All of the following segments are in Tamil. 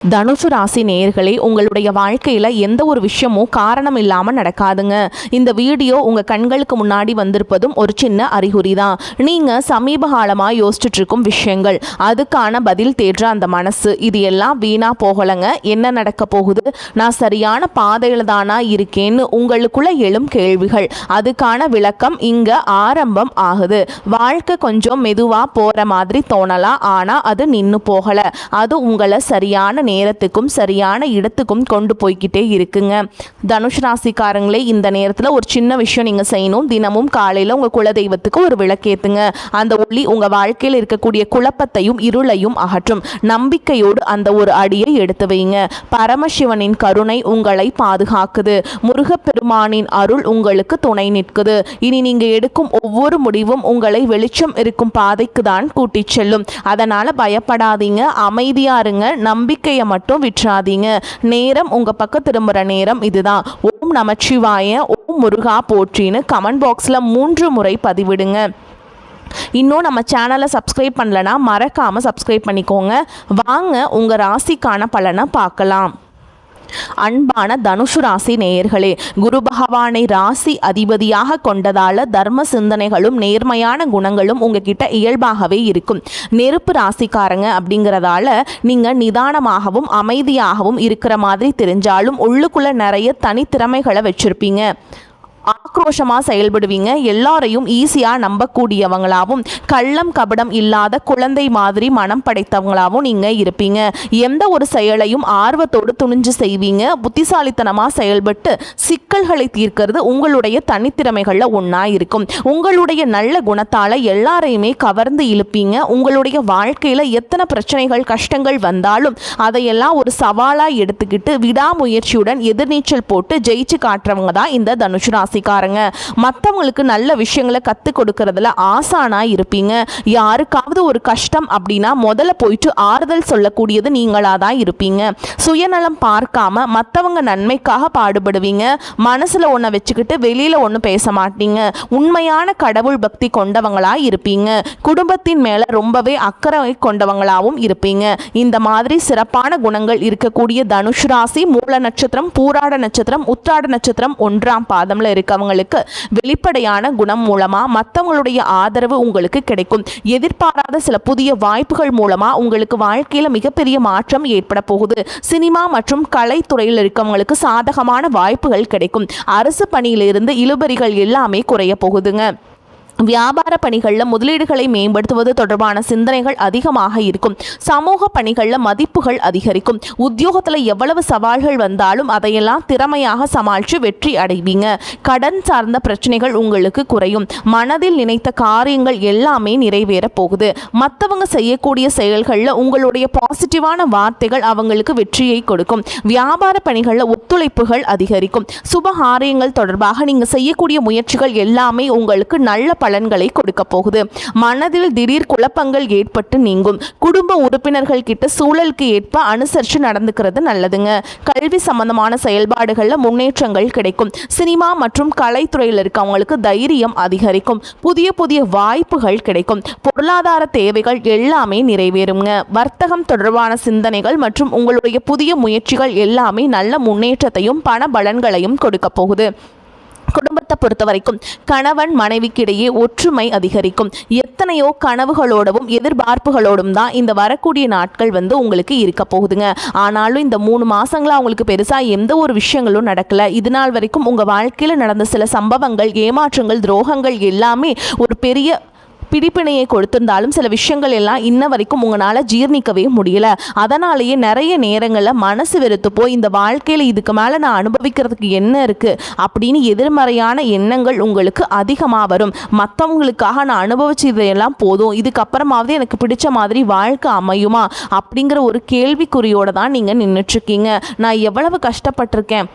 தனுசு ராசி நேயர்களே, உங்களுடைய வாழ்க்கையில் எந்த ஒரு விஷயமும் காரணம் இல்லாமல் நடக்காதுங்க. இந்த வீடியோ உங்கள் கண்களுக்கு முன்னாடி வந்திருப்பதும் ஒரு சின்ன அறிகுறி தான். நீங்கள் சமீப காலமாக யோசிச்சுட்டு இருக்கும் விஷயங்கள், அதுக்கான பதில் தேடுற அந்த மனசு, இது எல்லாம் வீணாக போகலைங்க. என்ன நடக்க போகுது, நான் சரியான பாதையில் தானா இருக்கேன்னு உங்களுக்குள்ள எழும் கேள்விகள், அதுக்கான விளக்கம் இங்கே ஆரம்பம் ஆகுது. வாழ்க்கை கொஞ்சம் மெதுவாக போகிற மாதிரி தோணலாம், ஆனால் அது நின்று போகலை. அது உங்களை சரியான நேரத்துக்கும் சரியான இடத்துக்கும் கொண்டு போய்கிட்டே இருக்குங்க. தனுஷ் ராசிக்காரங்களே, இந்த நேரத்தில் ஒரு சின்ன விஷயம் நீங்கள் செய்யணும். தினமும் காலையில் உங்கள் குலதெய்வத்துக்கு ஒரு விளக்கேற்றுங்க. அந்த ஒளி உங்கள் வாழ்க்கையில் இருக்கக்கூடிய குழப்பத்தையும் இருளையும் அகற்றும். நம்பிக்கையோடு அந்த ஒரு அடியை எடுத்து வைங்க. பரமசிவனின் கருணை உங்களை பாதுகாக்குது. முருகப்பெருமானின் அருள் உங்களுக்கு துணை நிற்குது. இனி நீங்கள் எடுக்கும் ஒவ்வொரு முடிவும் உங்களை வெளிச்சம் இருக்கும் பாதைக்கு தான் கூட்டிச் செல்லும். அதனால் பயப்படாதீங்க, அமைதியா இருங்க. நம்பிக்கையை மட்டும் விட்டுறாதீங்க. நேரம் உங்க பக்கம் திரும்புற நேரம் இதுதான். ஓம் நமச்சிவாய, ஓம் முருகா போற்றின்னு கமெண்ட் பாக்ஸ்ல 3 முறை பதிவிடுங்க. இன்னும் நம்ம சேனலை சப்ஸ்கிரைப் பண்ணலனா மறக்காம சப்ஸ்கிரைப் பண்ணிக்கோங்க. வாங்க உங்க ராசிக்கான பலனை பார்க்கலாம். அன்பான தனுசு ராசி நேயர்களே, குரு பகவானை ராசி அதிபதியாக கொண்டதால தர்ம சிந்தனைகளும் நேர்மையான குணங்களும் உங்ககிட்ட இயல்பாகவே இருக்கும். நெருப்பு ராசிக்காரங்க அப்படிங்கிறதால நீங்க நிதானமாகவும் அமைதியாகவும் இருக்கிற மாதிரி தெரிஞ்சாலும் உள்ளுக்குள்ள நிறைய தனித்திறமைகளை வச்சிருப்பீங்க. ஆக்ரோஷமாக செயல்படுவீங்க. எல்லாரையும் ஈஸியாக நம்பக்கூடியவங்களாகவும் கள்ளம் கபடம் இல்லாத குழந்தை மாதிரி மனம் படைத்தவங்களாகவும் நீங்கள் இருப்பீங்க. எந்த ஒரு செயலையும் ஆர்வத்தோடு துணிஞ்சு செய்வீங்க. புத்திசாலித்தனமாக செயல்பட்டு சிக்கல்களை தீர்க்கிறது உங்களுடைய தனித்திறமைகளில் ஒன்றா இருக்கும். உங்களுடைய நல்ல குணத்தால் எல்லாரையுமே கவர்ந்து இழுப்பீங்க. உங்களுடைய வாழ்க்கையில் எத்தனை பிரச்சனைகள் கஷ்டங்கள் வந்தாலும் அதையெல்லாம் ஒரு சவாலாக எடுத்துக்கிட்டு விடாமுயற்சியுடன் எதிர்நீச்சல் போட்டு ஜெயிச்சு காட்டுறவங்க தான் இந்த தனுசு ராசிக்காரங்க. மற்றவங்களுக்கு நல்ல விஷயங்களை கற்றுக் கொடுக்கறதுல ஆசானா இருப்பீங்க. யாருக்காவது ஒரு கஷ்டம் அப்படின்னா முதல்ல போயிட்டு ஆறுதல் சொல்லக்கூடியது நீங்களா தான் இருப்பீங்க. சுயநலம் பார்க்காம மற்றவங்க நன்மைக்காக பாடுபடுவீங்க. மனசுல ஒன்றை வச்சுக்கிட்டு வெளியில ஒன்று பேச மாட்டீங்க. உண்மையான கடவுள் பக்தி கொண்டவங்களா இருப்பீங்க. குடும்பத்தின் மேல ரொம்பவே அக்கறை கொண்டவங்களாவும் இருப்பீங்க. இந்த மாதிரி சிறப்பான குணங்கள் இருக்கக்கூடிய தனுஷ் ராசி மூல நட்சத்திரம், பூராட நட்சத்திரம், உத்திராட நட்சத்திரம் 1ஆம் பாதம்ல இருக்கவங்களுக்கு வெளிப்படையான குணம் மூலமா மற்றவங்களுடைய ஆதரவு உங்களுக்கு கிடைக்கும். எதிர்பாராத சில புதிய வாய்ப்புகள் மூலமா உங்களுக்கு வாழ்க்கையில மிகப்பெரிய மாற்றம் ஏற்பட போகுது. சினிமா மற்றும் கலைத்துறையில் இருக்கவங்களுக்கு சாதகமான வாய்ப்புகள் கிடைக்கும். அரசு பணியிலிருந்து இழுபறிகள் எல்லாமே குறைய போகுதுங்க. வியாபார பணிகளில் முதலீடுகளை மேம்படுத்துவது தொடர்பான சிந்தனைகள் அதிகமாக இருக்கும். சமூக பணிகளில் மதிப்புகள் அதிகரிக்கும். உத்தியோகத்தில் எவ்வளவு சவால்கள் வந்தாலும் அதையெல்லாம் திறமையாக சமாளித்து வெற்றி அடைவீங்க. கடன் சார்ந்த பிரச்சனைகள் உங்களுக்கு குறையும். மனதில் நினைத்த காரியங்கள் எல்லாமே நிறைவேற போகுது. மற்றவங்க செய்யக்கூடிய செயல்களில் உங்களுடைய பாசிட்டிவான வார்த்தைகள் அவங்களுக்கு வெற்றியை கொடுக்கும். வியாபார பணிகளில் ஒத்துழைப்புகள் அதிகரிக்கும். சுபகாரியங்கள் தொடர்பாக நீங்கள் செய்யக்கூடிய முயற்சிகள் எல்லாமே உங்களுக்கு நல்ல பலன்களை கொடுக்க போகுது. மனதில் திடீர் குழப்பங்கள் ஏற்பட்டு நீங்கும். குடும்ப உறுப்பினர்கள் கிட்ட சூழலுக்கு ஏற்ப அனுசரித்து நடந்துக்கிறது நல்லதுங்க. கல்வி சம்பந்தமான செயல்பாடுகளில் முன்னேற்றங்கள் கிடைக்கும். சினிமா மற்றும் கலைத்துறையில் இருக்கவங்களுக்கு தைரியம் அதிகரிக்கும். புதிய புதிய வாய்ப்புகள் கிடைக்கும். பொருளாதார தேவைகள் எல்லாமே நிறைவேறுங்க. வர்த்தகம் தொடர்பான சிந்தனைகள் மற்றும் உங்களுடைய புதிய முயற்சிகள் எல்லாமே நல்ல முன்னேற்றத்தையும் பண பலன்களையும் கொடுக்க போகுது. குடும்பத்தை பொறுத்த வரைக்கும் கணவன் மனைவிக்கிடையே ஒற்றுமை அதிகரிக்கும். எத்தனையோ கனவுகளோடவும் எதிர்பார்ப்புகளோடும் தான் இந்த வரக்கூடிய நாட்கள் உங்களுக்கு இருக்க போகுதுங்க. ஆனாலும் இந்த 3 மாசங்களா அவங்களுக்கு பெருசாக எந்த ஒரு விஷயங்களும் நடக்கல. இது நாள் வரைக்கும் உங்கள் வாழ்க்கையில் நடந்த சில சம்பவங்கள், ஏமாற்றங்கள், துரோகங்கள் எல்லாமே ஒரு பெரிய பிடிப்பினையை கொடுத்திருந்தாலும் சில விஷயங்கள் எல்லாம் இன்ன வரைக்கும் உங்களால் ஜீர்ணிக்கவே முடியல. அதனாலேயே நிறைய நேரங்களில் மனசு வெறுத்து போய் இந்த வாழ்க்கையில் இதுக்கு மேலே நான் அனுபவிக்கிறதுக்கு என்ன இருக்குது அப்படின்னு எதிர்மறையான எண்ணங்கள் உங்களுக்கு அதிகமாக வரும். மற்றவங்களுக்காக நான் அனுபவிச்சதெல்லாம் போதும், இதுக்கப்புறமாவது எனக்கு பிடிச்ச மாதிரி வாழ்க்கை அமையுமா அப்படிங்கிற ஒரு கேள்விக்குறியோடு தான் நீங்கள் நின்றுட்டுருக்கீங்க. நான் எவ்வளவு கஷ்டப்பட்டிருக்கேன்,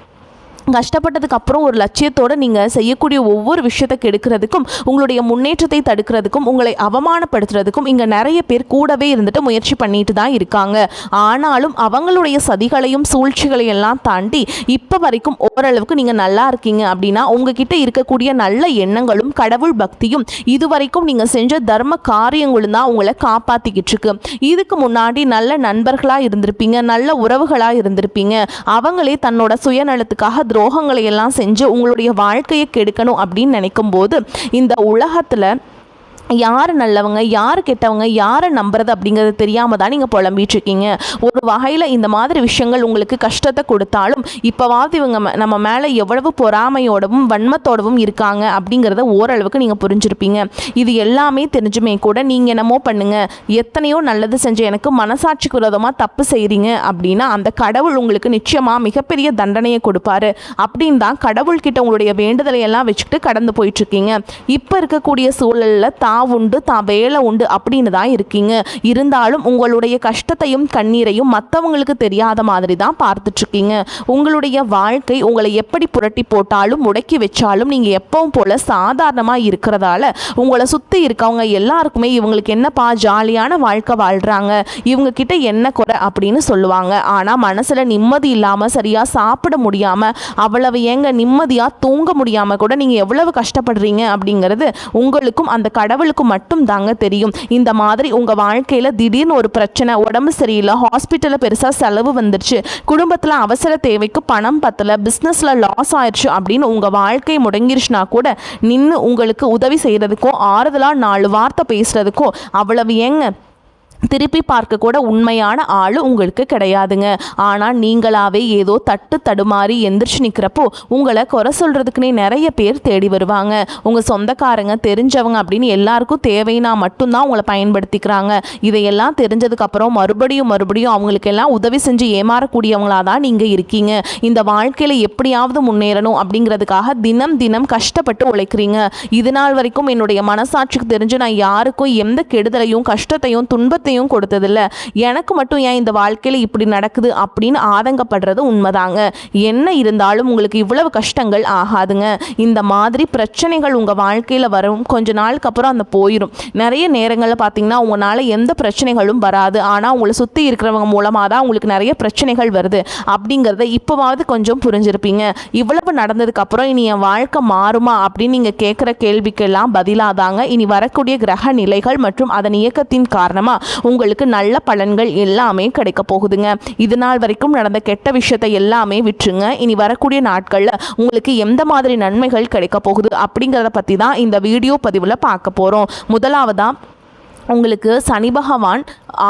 கஷ்டப்பட்டதுக்கு அப்புறம் ஒரு லட்சியத்தோடு நீங்கள் செய்யக்கூடிய ஒவ்வொரு விஷயத்தை கெடுக்கிறதுக்கும், உங்களுடைய முன்னேற்றத்தை தடுக்கிறதுக்கும், உங்களை அவமானப்படுத்துறதுக்கும் இங்கே நிறைய பேர் கூடவே இருந்துட்டு முயற்சி பண்ணிட்டு தான் இருக்காங்க. ஆனாலும் அவங்களுடைய சதிகளையும் சூழ்ச்சிகளையும் எல்லாம் தாண்டி இப்போ வரைக்கும் ஓரளவுக்கு நீங்கள் நல்லா இருக்கீங்க அப்படின்னா உங்ககிட்ட இருக்கக்கூடிய நல்ல எண்ணங்களும் கடவுள் பக்தியும் இதுவரைக்கும் நீங்கள் செஞ்ச தர்ம காரியங்களும் தான் உங்களை காப்பாற்றிக்கிட்டு இருக்கு. இதுக்கு முன்னாடி நல்ல நண்பர்களாக இருந்திருப்பீங்க, நல்ல உறவுகளாக இருந்திருப்பீங்க. அவங்களே தன்னோட சுயநலத்துக்காக துரோகங்களை எல்லாம் செஞ்சு உங்களுடைய வாழ்க்கையை கெடுக்கணும் அப்படின்னு நினைக்கும் போது இந்த உலகத்தில் யார் நல்லவங்க யார் கெட்டவங்க யாரை நம்புறது அப்படிங்கிறது தெரியாமல் தான் நீங்கள் புலம்பிட்டு இருக்கீங்க. ஒரு வகையில் இந்த மாதிரி விஷயங்கள் உங்களுக்கு கஷ்டத்தை கொடுத்தாலும் இப்போவாவது இவங்க நம்ம மேலே எவ்வளவு பொறாமையோடவும் வன்மத்தோடவும் இருக்காங்க அப்படிங்கிறத ஓரளவுக்கு நீங்கள் புரிஞ்சிருப்பீங்க. இது எல்லாமே தெரிஞ்சுமே கூட நீங்கள் என்னமோ பண்ணுங்கள், எத்தனையோ நல்லது செஞ்ச எனக்கு மனசாட்சிக்கு விரோதமாக தப்பு செய்கிறீங்க அப்படின்னா அந்த கடவுள் உங்களுக்கு நிச்சயமாக மிகப்பெரிய தண்டனையை கொடுப்பாரு அப்படின்னு தான் கடவுள்கிட்ட உங்களுடைய வேண்டுதலை எல்லாம் வச்சுக்கிட்டு கடந்து போயிட்டுருக்கீங்க. இப்போ இருக்கக்கூடிய சூழலில் உண்டு தான் வேலை உண்டு அப்படின்னு தான் இருக்கீங்க. இருந்தாலும் உங்களுடைய கஷ்டத்தையும் கண்ணீரையும் மற்றவங்களுக்கு தெரியாத மாதிரி தான் பார்த்துட்டு இருக்கீங்க. உங்களுடைய வாழ்க்கை உங்களை எப்படி புரட்டி போட்டாலும் முடக்கி வச்சாலும் நீங்கள் எப்பவும் போல சாதாரணமாக இருக்கிறதால உங்களை சுற்றி இருக்கவங்க எல்லாருக்குமே இவங்களுக்கு என்னப்பா ஜாலியான வாழ்க்கை வாழ்கிறாங்க, இவங்க கிட்ட என்ன குறை அப்படின்னு சொல்லுவாங்க. ஆனால் மனசில் நிம்மதி இல்லாமல் சரியாக சாப்பிட முடியாமல் அவ்வளவு ஏங்க நிம்மதியாக தூங்க முடியாமல் கூட நீங்கள் எவ்வளவு கஷ்டப்படுறீங்க அப்படிங்கிறது உங்களுக்கும் அந்த கடவுளுக்கு மட்டும் தாங்க தெரியும். இந்த மாதிரி உங்க வாழ்க்கையில திடீர்னு ஒரு பிரச்சனை, உடம்பு சரியில்லை, ஹாஸ்பிட்டல்ல பெருசா செலவு வந்துருச்சு, குடும்பத்துல அவசர தேவைக்கு பணம் பத்தல, பிசினஸ்ல லாஸ் ஆயிடுச்சு அப்படின்னு உங்க வாழ்க்கை முடங்கிருச்சுனா கூட நின்று உங்களுக்கு உதவி செய்யறதுக்கோ ஆறுதலா 4 வார்த்தை பேசுறதுக்கோ அவ்வளவு ஏங்க திருப்பி பார்க்க கூட உண்மையான ஆள் உங்களுக்கு கிடையாதுங்க. ஆனால் நீங்களாவே ஏதோ தட்டு தடுமாறி எந்திரிச்சு நிற்கிறப்போ உங்களை குறை சொல்கிறதுக்குன்னே நிறைய பேர் தேடி வருவாங்க. உங்கள் சொந்தக்காரங்க தெரிஞ்சவங்க அப்படின்னு எல்லாருக்கும் தேவைன்னா மட்டும்தான் உங்களை பயன்படுத்திக்கிறாங்க. இதையெல்லாம் தெரிஞ்சதுக்கப்புறம் மறுபடியும் அவங்களுக்கு எல்லாம் உதவி செஞ்சு ஏமாறக்கூடியவங்களாக தான் நீங்கள் இருக்கீங்க. இந்த வாழ்க்கையில் எப்படியாவது முன்னேறணும் அப்படிங்கிறதுக்காக தினம் கஷ்டப்பட்டு உழைக்கிறீங்க. இது நாள் வரைக்கும் என்னுடைய மனசாட்சிக்கு தெரிஞ்சு நான் யாருக்கும் எந்த கெடுதலையும் கஷ்டத்தையும் துன்பத்தையும் கொடுத்ததில்ல, எனக்கு மட்டும் ஏன் இந்த வாழ்க்கையில் இப்படி நடக்குது அப்படின்னு ஆதங்கப்படுறது உண்மைதாங்க. என்ன இருந்தாலும் உங்களுக்கு இவ்வளவு கஷ்டங்கள் ஆகாதுங்க. இந்த மாதிரி பிரச்சனைகள் உங்கள் வாழ்க்கையில் வரும், கொஞ்ச நாளுக்கு அப்புறம் அந்த போயிடும். நிறைய நேரங்களில் பார்த்தீங்கன்னா உங்களால் எந்த பிரச்சனைகளும் வராது, ஆனால் உங்களை சுற்றி இருக்கிறவங்க மூலமாக தான் உங்களுக்கு நிறைய பிரச்சனைகள் வருது அப்படிங்கிறத இப்போவாவது கொஞ்சம் புரிஞ்சிருப்பீங்க. இவ்வளவு நடந்ததுக்கப்புறம் இனி என் வாழ்க்கை மாறுமா அப்படின்னு நீங்கள் கேட்குற கேள்விக்கெல்லாம் பதிலாதாங்க இனி வரக்கூடிய கிரக நிலைகள் மற்றும் அதன் இயக்கத்தின் காரணமாக உங்களுக்கு நல்ல பலன்கள் எல்லாமே கிடைக்க போகுதுங்க. இது நாள் வரைக்கும் நடந்த கெட்ட விஷயத்தை எல்லாமே விட்டுருங்க. இனி வரக்கூடிய நாட்களில் உங்களுக்கு எந்த மாதிரி நன்மைகள் கிடைக்க போகுது அப்படிங்கிறத பற்றி தான் இந்த வீடியோ பதிவில் பார்க்க போகிறோம். முதலாவதாக உங்களுக்கு சனி பகவான்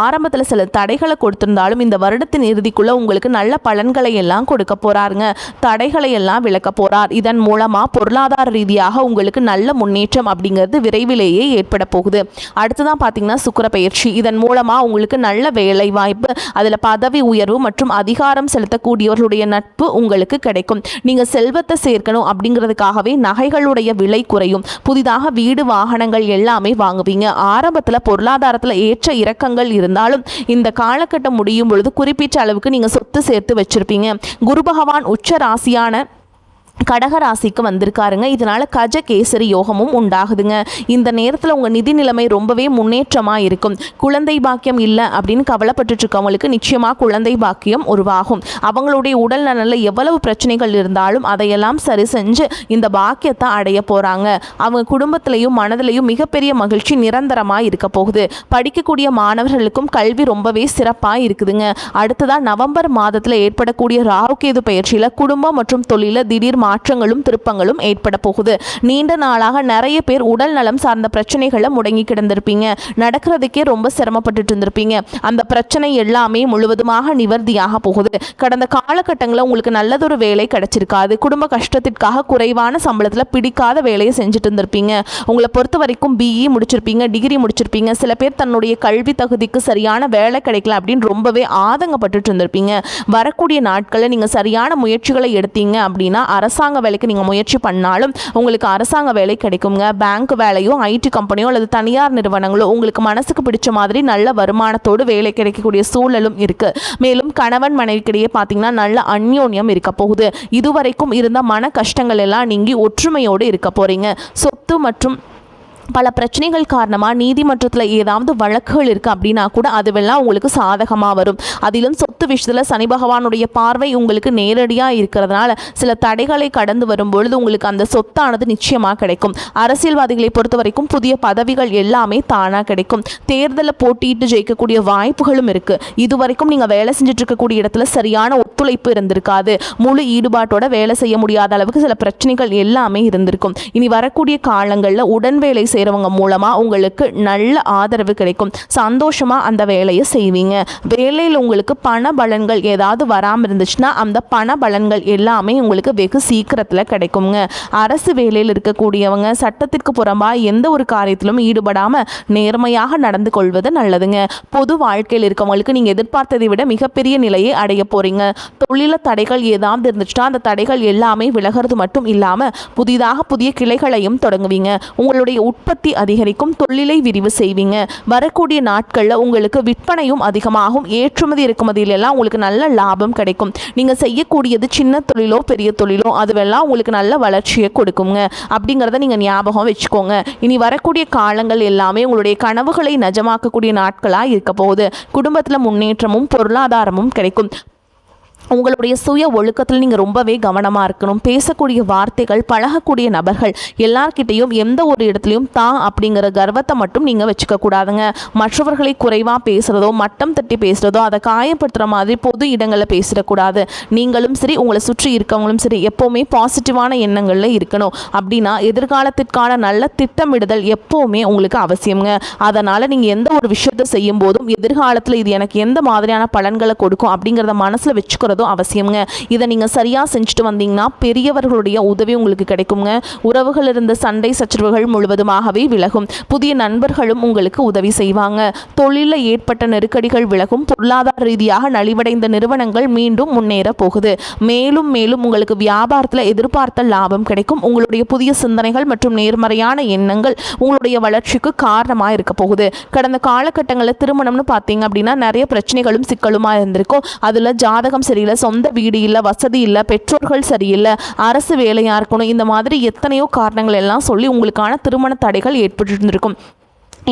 ஆரம்பத்தில் சில தடைகளை கொடுத்திருந்தாலும் இந்த வருடத்தின் இறுதிக்குள்ளே உங்களுக்கு நல்ல பலன்களை எல்லாம் கொடுக்க போகிறாருங்க. தடைகளை எல்லாம் விளக்க போகிறார். இதன் மூலமாக பொருளாதார ரீதியாக உங்களுக்கு நல்ல முன்னேற்றம் அப்படிங்கிறது விரைவிலேயே ஏற்பட போகுது. அடுத்ததான் பார்த்தீங்கன்னா சுக்கிர பயிற்சி. இதன் மூலமாக உங்களுக்கு நல்ல வேலை வாய்ப்பு, அதில் பதவி உயர்வு மற்றும் அதிகாரம் செலுத்தக்கூடியவர்களுடைய நட்பு உங்களுக்கு கிடைக்கும். நீங்கள் செல்வத்தை சேர்க்கணும் அப்படிங்கிறதுக்காகவே நகைகளுடைய விலை குறையும். புதிதாக வீடு வாகனங்கள் எல்லாமே வாங்குவீங்க. ஆரம்பத்தில் பொருளாதாரத்தில் ஏற்ற இறக்கங்கள் இருந்தாலும் இந்த காலகட்டம் முடியும் பொழுது குறிப்பிட்ட அளவுக்கு நீங்கள் சொத்து சேர்த்து வச்சிருப்பீங்க. குரு பகவான் உச்ச ராசியான கடகராசிக்கு வந்திருக்காருங்க. இதனால் கஜகேசரி யோகமும் உண்டாகுதுங்க. இந்த நேரத்தில் உங்கள் நிதி நிலைமை ரொம்பவே முன்னேற்றமாக இருக்கும். குழந்தை பாக்கியம் இல்லை அப்படின்னு கவலைப்பட்டு இருக்கவங்களுக்கு நிச்சயமாக குழந்தை பாக்கியம் உருவாகும். அவங்களுடைய உடல் நலனில் எவ்வளவு பிரச்சனைகள் இருந்தாலும் அதையெல்லாம் சரி செஞ்சு இந்த பாக்கியத்தை அடைய போகிறாங்க. அவங்க குடும்பத்திலையும் மனதிலையும் மிகப்பெரிய மகிழ்ச்சி நிரந்தரமாக இருக்க போகுது. படிக்கக்கூடிய மாணவர்களுக்கும் கல்வி ரொம்பவே சிறப்பாக இருக்குதுங்க. அடுத்ததான் நவம்பர் மாதத்தில் ஏற்படக்கூடிய ராகுகேது பயிற்சியில் குடும்பம் மற்றும் தொழில திடீர் மாற்றங்களும் திருப்பங்களும் ஏற்பட போகுது. நீண்ட நாளாக நிறைய பேர் உடல் நலம் சார்ந்த பிரச்சனைகளை முடங்கி கிடந்திருப்பீங்க. நடக்கிறதுக்கே ரொம்ப சிரமப்பட்டு இருந்திருப்பீங்க. அந்த பிரச்சனை எல்லாமே முழுவதுமாக நிவர்த்தியாக போகுது. கடந்த காலகட்டங்களில் உங்களுக்கு நல்லதொரு வேலை கிடைச்சிருக்காது. குடும்ப கஷ்டத்திற்காக குறைவான சம்பளத்தில் பிடிக்காத வேலையை செஞ்சுட்டு இருந்திருப்பீங்க. உங்களை பொறுத்த வரைக்கும் பிஇ முடிச்சிருப்பீங்க, டிகிரி முடிச்சிருப்பீங்க. சில பேர் தன்னுடைய கல்வி தகுதிக்கு சரியான வேலை கிடைக்கல அப்படின்னு ரொம்பவே ஆதங்கப்பட்டு இருந்திருப்பீங்க. வரக்கூடிய நாட்களில் நீங்கள் சரியான முயற்சிகளை எடுத்தீங்க அப்படின்னா அரசு அரசாங்க வேலைக்கு நீங்கள் முயற்சி பண்ணாலும் உங்களுக்கு அரசாங்க வேலை கிடைக்குங்க. பேங்க் வேலையோ, ஐடி கம்பெனியோ அல்லது தனியார் நிறுவனங்களோ உங்களுக்கு மனசுக்கு பிடிச்ச மாதிரி நல்ல வருமானத்தோடு வேலை கிடைக்கக்கூடிய சூழலும் இருக்கு. மேலும் கணவன் மனைவிக்கிடையே பார்த்தீங்கன்னா நல்ல அந்யோன்யம் இருக்க போகுது. இதுவரைக்கும் இருந்த மன கஷ்டங்கள் எல்லாம் நீங்கி ஒற்றுமையோடு இருக்க போறீங்க. சொத்து மற்றும் பல பிரச்சனைகள் காரணமாக நீதிமன்றத்தில் ஏதாவது வழக்குகள் இருக்குது அப்படின்னா கூட அதுவெல்லாம் உங்களுக்கு சாதகமாக வரும். அதிலும் சொத்து விஷயத்தில் சனி பகவானுடைய பார்வை உங்களுக்கு நேரடியாக இருக்கிறதுனால சில தடைகளை கடந்து வரும்பொழுது உங்களுக்கு அந்த சொத்தானது நிச்சயமாக கிடைக்கும். அரசியல்வாதிகளை பொறுத்த வரைக்கும் புதிய பதவிகள் எல்லாமே தானாக கிடைக்கும். தேர்தலில் போட்டியிட்டு ஜெயிக்கக்கூடிய வாய்ப்புகளும் இருக்குது. இதுவரைக்கும் நீங்கள் வேலை செஞ்சுட்டு இருக்கக்கூடிய இடத்துல சரியான ஒத்துழைப்பு இருந்திருக்காது. முழு ஈடுபாட்டோட வேலை செய்ய முடியாத அளவுக்கு சில பிரச்சனைகள் எல்லாமே இருந்திருக்கும். இனி வரக்கூடிய காலங்களில் உடன் வேலை செய்கிறவங்க மூலமாக உங்களுக்கு நல்ல ஆதரவு கிடைக்கும். சந்தோஷமாக அந்த வேலையை செய்வீங்க. வேலையில் உங்களுக்கு பண பலன்கள் ஏதாவது வராமல் இருந்துச்சுன்னா அந்த பண பலன்கள் எல்லாமே உங்களுக்கு வெகு சீக்கிரத்தில் கிடைக்குங்க. அரசு வேலையில் இருக்கக்கூடியவங்க சட்டத்திற்கு புறம்பாக எந்த ஒரு காரியத்திலும் ஈடுபடாமல் நேர்மையாக நடந்து கொள்வது நல்லதுங்க. பொது வாழ்க்கையில் இருக்கவங்களுக்கு நீங்கள் எதிர்பார்த்ததை விட மிகப்பெரிய நிலையை அடைய போகிறீங்க. தொழில தடைகள் ஏதாவது இருந்துச்சுன்னா அந்த தடைகள் எல்லாமே விலகிறது மட்டும் இல்லாமல் புதிதாக புதிய கிளைகளையும் தொடங்குவீங்க. உங்களுடைய உற்பத்தி அதிகரிக்கும். தொழிலை விரிவு செய்வீங்க. வரக்கூடிய நாட்களில் உங்களுக்கு விற்பனையும் அதிகமாகும். ஏற்றுமதி இறக்குமதியிலெல்லாம் உங்களுக்கு நல்ல லாபம் கிடைக்கும். நீங்கள் செய்யக்கூடியது சின்ன தொழிலோ பெரிய தொழிலோ அதுவெல்லாம் உங்களுக்கு நல்ல வளர்ச்சியை கொடுக்குங்க. அப்படிங்கிறத நீங்கள் ஞாபகம் வச்சுக்கோங்க. இனி வரக்கூடிய காலங்கள் எல்லாமே உங்களுடைய கனவுகளை நிஜமாக்கக்கூடிய நாட்களாக இருக்க போகுது. குடும்பத்தில் முன்னேற்றமும் பொருளாதாரமும் கிடைக்கும். உங்களுடைய சுய ஒழுக்கத்தில் நீங்கள் ரொம்பவே கவனமாக இருக்கணும். பேசக்கூடிய வார்த்தைகள், பழகக்கூடிய நபர்கள் எல்லார்கிட்டையும் எந்த ஒரு இடத்துலையும் தான் அப்படிங்கிற கர்வத்தை மட்டும் நீங்கள் வச்சுக்க கூடாதுங்க. மற்றவர்களை குறைவாக பேசுகிறதோ, மட்டம் தட்டி பேசுகிறதோ, அதை காயப்படுத்துகிற மாதிரி பொது இடங்களில் பேசிடக்கூடாது. நீங்களும் சரி, உங்களை சுற்றி இருக்கவங்களும் சரி, எப்போவுமே பாசிட்டிவான எண்ணங்களில் இருக்கணும். அப்படின்னா எதிர்காலத்திற்கான நல்ல திட்டமிடுதல் எப்போவுமே உங்களுக்கு அவசியங்க. அதனால் நீங்கள் எந்த ஒரு விஷயத்தை செய்யும் போதும் எதிர்காலத்தில் இது எனக்கு எந்த மாதிரியான பலன்களை கொடுக்கும் அப்படிங்கிறத மனசில் வச்சுக்கிறதும் அவசியம்ங்க. இதை நீங்கள் சரியாக செஞ்சுட்டு வந்தீங்கன்னா பெரியவர்களுடைய உதவி உங்களுக்கு கிடைக்குங்க. உறவுகள் இருந்த சண்டை சச்சரவுகள் முழுவதுமாகவே விலகும். புதிய நண்பர்களும் உங்களுக்கு உதவி செய்வாங்க. தொழிலில் ஏற்பட்ட நெருக்கடிகள் விலகும். பொருளாதார ரீதியாக நலிவடைந்த நிறுவனங்கள் மீண்டும் முன்னேற போகுது. மேலும் மேலும் உங்களுக்கு வியாபாரத்தில் எதிர்பார்த்த லாபம் கிடைக்கும். உங்களுடைய புதிய சிந்தனைகள் மற்றும் நேர்மறையான எண்ணங்கள் உங்களுடைய வளர்ச்சிக்கு காரணமாக இருக்க போகுது. கடந்த காலகட்டங்களில் திருமணம்னு பார்த்தீங்க அப்படின்னா நிறைய பிரச்சனைகளும் சிக்கலுமாக இருந்திருக்கும். அதில் ஜாதகம் சரியில்லை, சொந்த வீடு இல்லை, வசதி இல்லை, பெற்றோர்கள் சரியில்லை, அரசு வேலையாக இருக்கணும், இந்த மாதிரி எத்தனையோ காரணங்கள் எல்லாம் சொல்லி உங்களுக்கான திருமண தடைகள் ஏற்பட்டு இருந்திருக்கும்.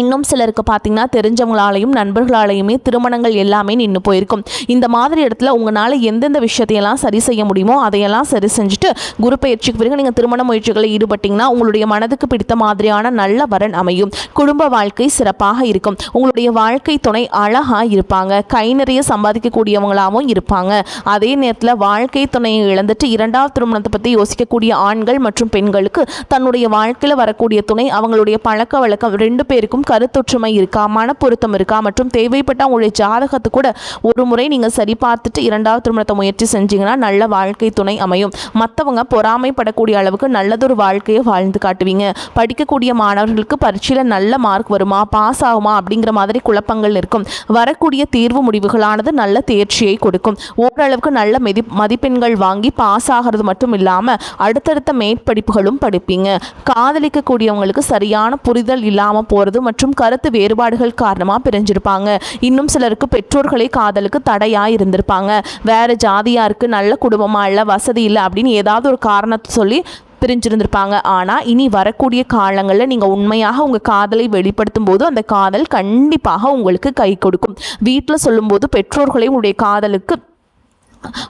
இன்னும் சிலருக்கு பார்த்தீங்கன்னா தெரிஞ்சவங்களாலையும் நண்பர்களாலையுமே திருமணங்கள் எல்லாமே நின்று போயிருக்கும். இந்த மாதிரி இடத்துல உங்களால் எந்தெந்த விஷயத்தையெல்லாம் சரி செய்ய முடியுமோ அதையெல்லாம் சரி செஞ்சுட்டு குரு பயிற்சிக்கு பிறகு நீங்கள் திருமண முயற்சிகளில் ஈடுபட்டிங்கன்னா உங்களுடைய மனதுக்கு பிடித்த மாதிரியான நல்ல வரன் அமையும். குடும்ப வாழ்க்கை சிறப்பாக இருக்கும். உங்களுடைய வாழ்க்கை துணை அழகாக இருப்பாங்க. கை நிறைய சம்பாதிக்கக்கூடியவங்களாகவும் இருப்பாங்க. அதே நேரத்தில் வாழ்க்கை துணையை இழந்துட்டு இரண்டாவது திருமணத்தை பற்றி யோசிக்கக்கூடிய ஆண்கள் மற்றும் பெண்களுக்கு தன்னுடைய வாழ்க்கையில் வரக்கூடிய துணை அவங்களுடைய பழக்க வழக்கம் ரெண்டு பேருக்கும் கருத்தொற்றுமை இருக்கா, மனப்பொருத்தம் இருக்கா மற்றும் தேவைப்பட்ட உங்களுடைய ஜாதகத்தை கூட ஒரு முறை நீங்கள் சரி பார்த்துட்டு இரண்டாவது திருமணத்தை முயற்சி செஞ்சீங்கன்னா நல்ல வாழ்க்கை துணை அமையும். மற்றவங்க பொறாமைப்படக்கூடிய அளவுக்கு நல்லதொரு வாழ்க்கையை வாழ்ந்து காட்டுவீங்க. படிக்கக்கூடிய மாணவர்களுக்கு பரீட்சையில் நல்ல மார்க் வருமா, பாஸ் ஆகுமா அப்படிங்கிற மாதிரி குழப்பங்கள் இருக்கும். வரக்கூடிய தேர்வு முடிவுகளானது நல்ல தேர்ச்சியை கொடுக்கும். ஓரளவுக்கு நல்ல மதிப்பெண்கள் வாங்கி பாஸ் ஆகிறது மட்டும் இல்லாமல் அடுத்தடுத்த மேற்படிப்புகளும் படிப்பீங்க. காதலிக்கக்கூடியவங்களுக்கு சரியான புரிதல் இல்லாமல் போகிறது மற்றும் கருத்து வேறுபாடுகள் காரணமாக பிரிஞ்சிருப்பாங்க. இன்னும் சிலருக்கு பெற்றோர்களே காதலுக்கு தடையாக இருந்திருப்பாங்க. வேறு ஜாதியாக இருக்குது, நல்ல குடும்பமாக இல்லை, வசதி இல்லை அப்படின்னு ஏதாவது ஒரு காரணத்தை சொல்லி பிரிஞ்சிருந்திருப்பாங்க. ஆனால் இனி வரக்கூடிய காலங்களில் நீங்கள் உண்மையாக உங்கள் காதலை வெளிப்படுத்தும் போது அந்த காதல் கண்டிப்பாக உங்களுக்கு கை கொடுக்கும். வீட்டில் சொல்லும்போது பெற்றோர்களே உங்களுடைய காதலுக்கு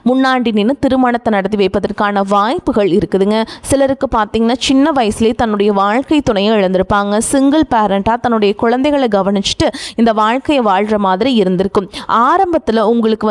முன்னாடி நின்று திருமணத்தை நடத்தி வைப்பதற்கான வாய்ப்புகள் இருக்குதுங்க. சிலருக்கு பார்த்தீங்கன்னா சின்ன வயசுலேயே தன்னுடைய வாழ்க்கை துணையை இழந்திருப்பாங்க. சிங்கிள் பேரண்ட்டாக தன்னுடைய குழந்தைகளை கவனிச்சுட்டு இந்த வாழ்க்கையை வாழ்கிற மாதிரி இருந்திருக்கும். ஆரம்பத்தில் உங்களுக்கு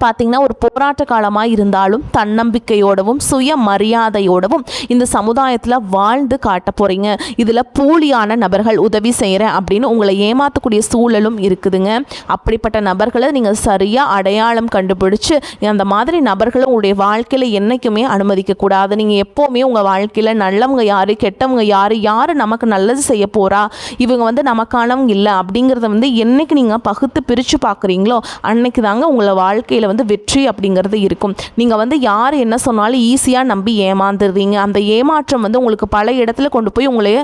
பார்த்திங்கன்னா ஒரு போராட்ட காலமாக இருந்தாலும் தன்னம்பிக்கையோடவும் சுய மரியாதையோடவும் இந்த சமுதாயத்தில் வாழ்ந்து காட்ட போகிறீங்க. இதில் போலியான நபர்கள் உதவி செய்கிறேன் அப்படின்னு உங்களை ஏமாற்றக்கூடிய சூழலும் இருக்குதுங்க. அப்படிப்பட்ட நபர்களை நீங்கள் சரியாக அடையாளம் கண்டுபிடிச்சு அந்த மாதிரி நபர்களை உங்களுடைய வாழ்க்கையில் என்றைக்குமே அனுமதிக்கக்கூடாது. நீங்கள் எப்போவுமே உங்கள் வாழ்க்கையில் நல்லவங்க யார், கெட்டவங்க யார் நமக்கு நல்லது செய்ய போகிறா, இவங்க நமக்கானவங்க இல்லை அப்படிங்கிறத என்றைக்கு நீங்கள் பகுத்து பிரித்து பார்க்குறீங்களோ அன்னைக்கு தாங்க உங்களை வாழ்க்கை வாழ்க்கையில் வந்து வெற்றி அப்படிங்கிறது இருக்கும். நீங்கள் வந்து யார் என்ன சொன்னாலும் ஈஸியாக நம்பி ஏமாந்துடுறீங்க. அந்த ஏமாற்றம் வந்து உங்களுக்கு பல இடத்துல கொண்டு போய் உங்களைய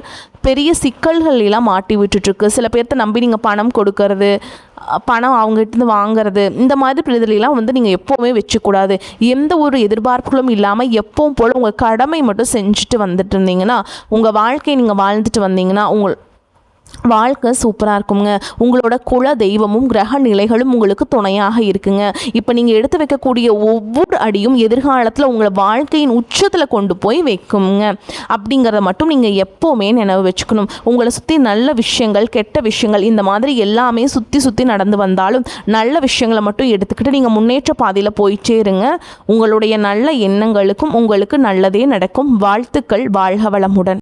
பெரிய சிக்கல்கள் எல்லாம் மாட்டி விட்டுட்டுருக்கு. சில பேர்த்த நம்பி நீங்கள் பணம் கொடுக்கறது, பணம் அவங்ககிட்ட வாங்குறது, இந்த மாதிரி இதுலாம் வந்து நீங்கள் எப்போவுமே வச்சுக்கூடாது. எந்த ஒரு எதிர்பார்ப்புகளும் இல்லாமல் எப்பவும் போல் உங்கள் கடமை மட்டும் செஞ்சுட்டு வந்துட்டு இருந்தீங்கன்னா, உங்கள் வாழ்க்கையை நீங்கள் வாழ்ந்துட்டு வந்தீங்கன்னா வாழ்க்கை சூப்பராக இருக்குங்க. உங்களோட குல தெய்வமும் கிரக நிலைகளும் உங்களுக்கு துணையாக இருக்குங்க. இப்போ நீங்கள் எடுத்து வைக்கக்கூடிய ஒவ்வொரு அடியும் எதிர்காலத்தில் உங்களை வாழ்க்கையின் உச்சத்தில் கொண்டு போய் வைக்குங்க. அப்படிங்கிறத மட்டும் நீங்கள் எப்போவுமே நினைவு வச்சுக்கணும். உங்களை சுற்றி நல்ல விஷயங்கள், கெட்ட விஷயங்கள், இந்த மாதிரி எல்லாமே சுற்றி நடந்து வந்தாலும் நல்ல விஷயங்களை மட்டும் எடுத்துக்கிட்டு நீங்கள் முன்னேற்ற பாதையில் போயிட்டே இருங்க. உங்களுடைய நல்ல எண்ணங்களுக்கும் உங்களுக்கு நல்லதே நடக்கும். வாழ்த்துக்கள். வாழ்க வளமுடன்.